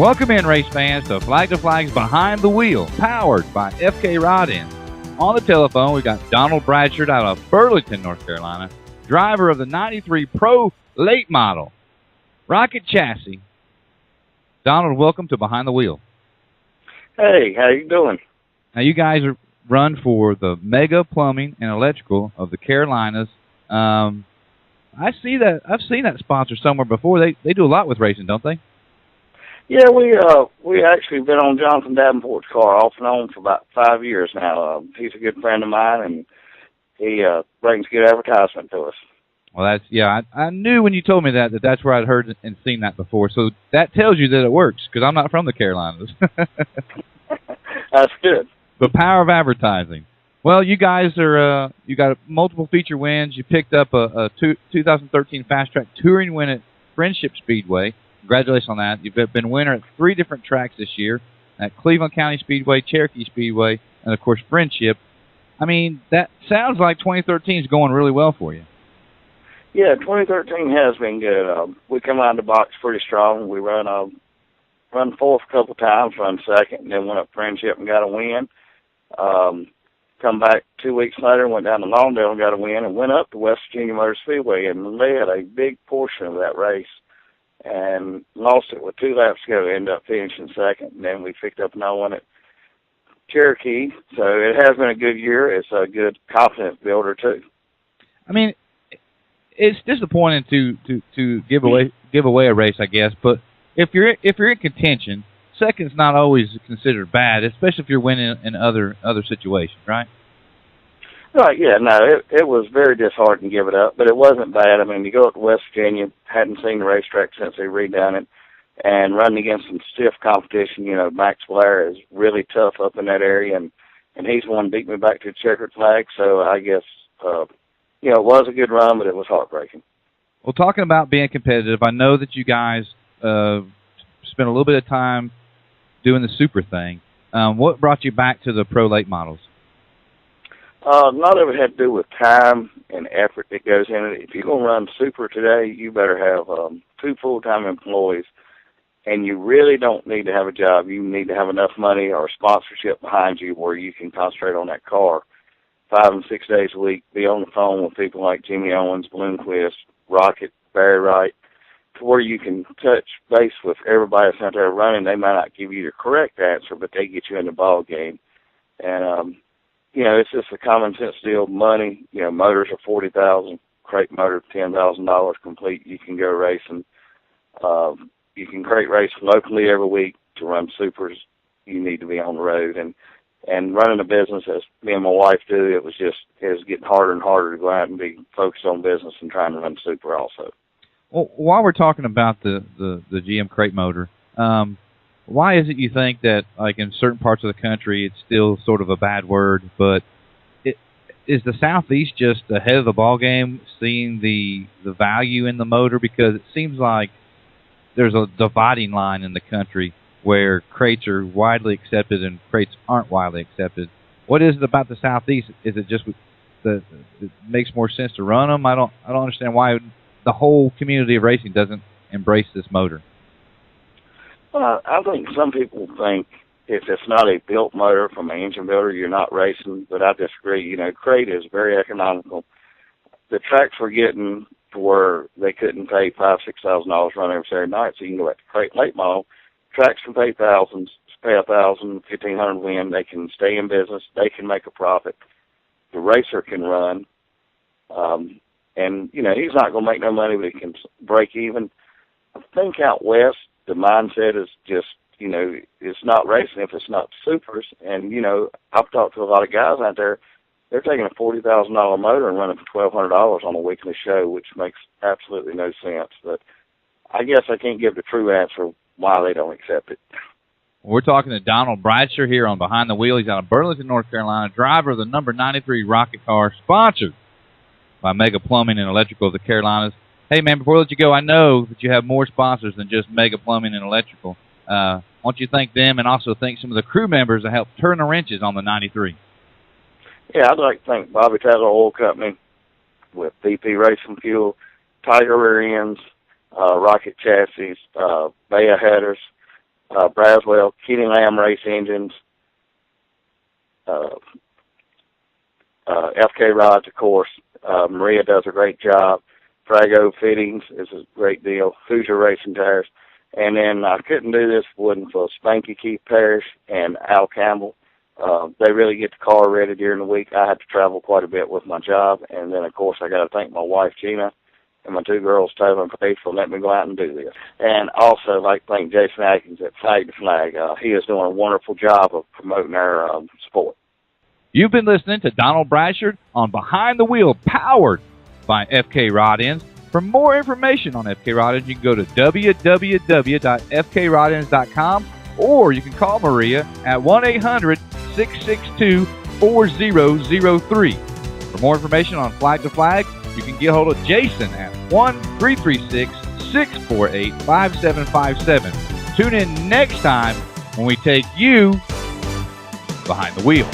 Welcome in, race fans, to Flag's Behind the Wheel, powered by FK Rod-In. On the telephone, we've got Donald Bradsher out of Burlington, North Carolina, driver of the 93 Pro late model rocket chassis. Donald, welcome to Behind the Wheel. Hey, how you doing? Now, you guys run for the Mega Plumbing and Electrical of the Carolinas. I've seen that sponsor somewhere before. They do a lot with racing, don't they? Yeah, we actually been on Jonathan Davenport's car off and on for about 5 years now. He's a good friend of mine, and he brings good advertisement to us. Well, I knew when you told me that's where I'd heard and seen that before. So that tells you that it works, because I'm not from the Carolinas. That's good. The power of advertising. Well, you guys are you got multiple feature wins. You picked up a 2013 Fast Track Touring win at Friendship Speedway. Congratulations on that. You've been winner at 3 different tracks this year, at Cleveland County Speedway, Cherokee Speedway, and, of course, Friendship. I mean, that sounds like 2013 is going really well for you. Yeah, 2013 has been good. We come out of the box pretty strong. We run fourth a couple times, run second, and then went up Friendship and got a win. Come back 2 weeks later, went down to Lawndale and got a win, and went up to West Virginia Motor Speedway and led a big portion of that race. And lost it with 2 laps to go, ended up finishing second. And then we picked up another one at Cherokee. So it has been a good year. It's a good confidence builder, too. I mean, it's disappointing to give away a race, I guess. But if you're in contention, second's not always considered bad, especially if you're winning in other situations, right? Right, yeah, no, it was very disheartening to give it up, but it wasn't bad. I mean, you go up to West Virginia, hadn't seen the racetrack since they redone it, and running against some stiff competition. You know, Max Blair is really tough up in that area, and he's the one who beat me back to the checkered flag, so I guess, it was a good run, but it was heartbreaking. Well, talking about being competitive, I know that you guys spent a little bit of time doing the super thing. What brought you back to the pro late models? None of it had to do with time and effort that goes in it. If you're going to run super today, you better have 2 full-time employees, and you really don't need to have a job. You need to have enough money or sponsorship behind you where you can concentrate on that car 5 and 6 days a week, be on the phone with people like Jimmy Owens, Bloomquist, Rocket, Barry Wright, to where you can touch base with everybody that's out there running. They might not give you the correct answer, but they get you in the ball game. And, it's just a common sense deal. Money, motors are $40,000, crate motor $10,000 complete. You can go racing. You can crate race locally every week. To run supers, you need to be on the road. And running a business, as me and my wife do, it was getting harder and harder to go out and be focused on business and trying to run super also. Well, while we're talking about the GM crate motor, why is it you think that, like, in certain parts of the country, it's still sort of a bad word, but is the Southeast just ahead of the ball game, seeing the value in the motor? Because it seems like there's a dividing line in the country where crates are widely accepted and crates aren't widely accepted. What is it about the Southeast? Is it just that it makes more sense to run them? I don't understand why the whole community of racing doesn't embrace this motor. Well, I think some people think if it's not a built motor from an engine builder, you're not racing, but I disagree. Crate is very economical. The tracks were getting to where they couldn't pay $5,000, $6,000 run every Saturday night, so you can go back to crate late model. Tracks can pay thousands, pay $1,000, $1,500 win. They can stay in business. They can make a profit. The racer can run, and he's not going to make no money, but he can break even. I think out west, the mindset is just, it's not racing if it's not supers. And, I've talked to a lot of guys out there. They're taking a $40,000 motor and running for $1,200 on a weekly show, which makes absolutely no sense. But I guess I can't give the true answer why they don't accept it. We're talking to Donald Bradsher here on Behind the Wheel. He's out of Burlington, North Carolina, driver of the number 93 rocket car, sponsored by Mega Plumbing and Electrical of the Carolinas. Hey, man, before I let you go, I know that you have more sponsors than just Mega Plumbing and Electrical. Why don't you thank them and also thank some of the crew members that helped turn the wrenches on the 93? Yeah, I'd like to thank Bobby Taylor Oil Company with BP Racing Fuel, Tiger Rear Ends, Rocket Chassis, Baya Headers, Braswell, Kenny Lamb Race Engines, FK Rods, of course. Maria does a great job. Drago Fittings is a great deal. Hoosier Racing Tires. And then I couldn't do this if it wasn't for Spanky Keith Parrish and Al Campbell. They really get the car ready during the week. I have to travel quite a bit with my job. And then, of course, I got to thank my wife, Gina, and my 2 girls, Taylor and Faith, for letting me go out and do this. And also, I'd like to thank Jason Atkins at Flag to Flag. He is doing a wonderful job of promoting our sport. You've been listening to Donald Bradsher on Behind the Wheel, powered by FK Rod Ends. For more information on FK Rod Ends, you can go to www.fkrodends.com, or you can call Maria at 1-800-662-4003. For more information on Flag to Flag, you can get hold of Jason at 1-336-648-5757. Tune in next time when we take you behind the wheel.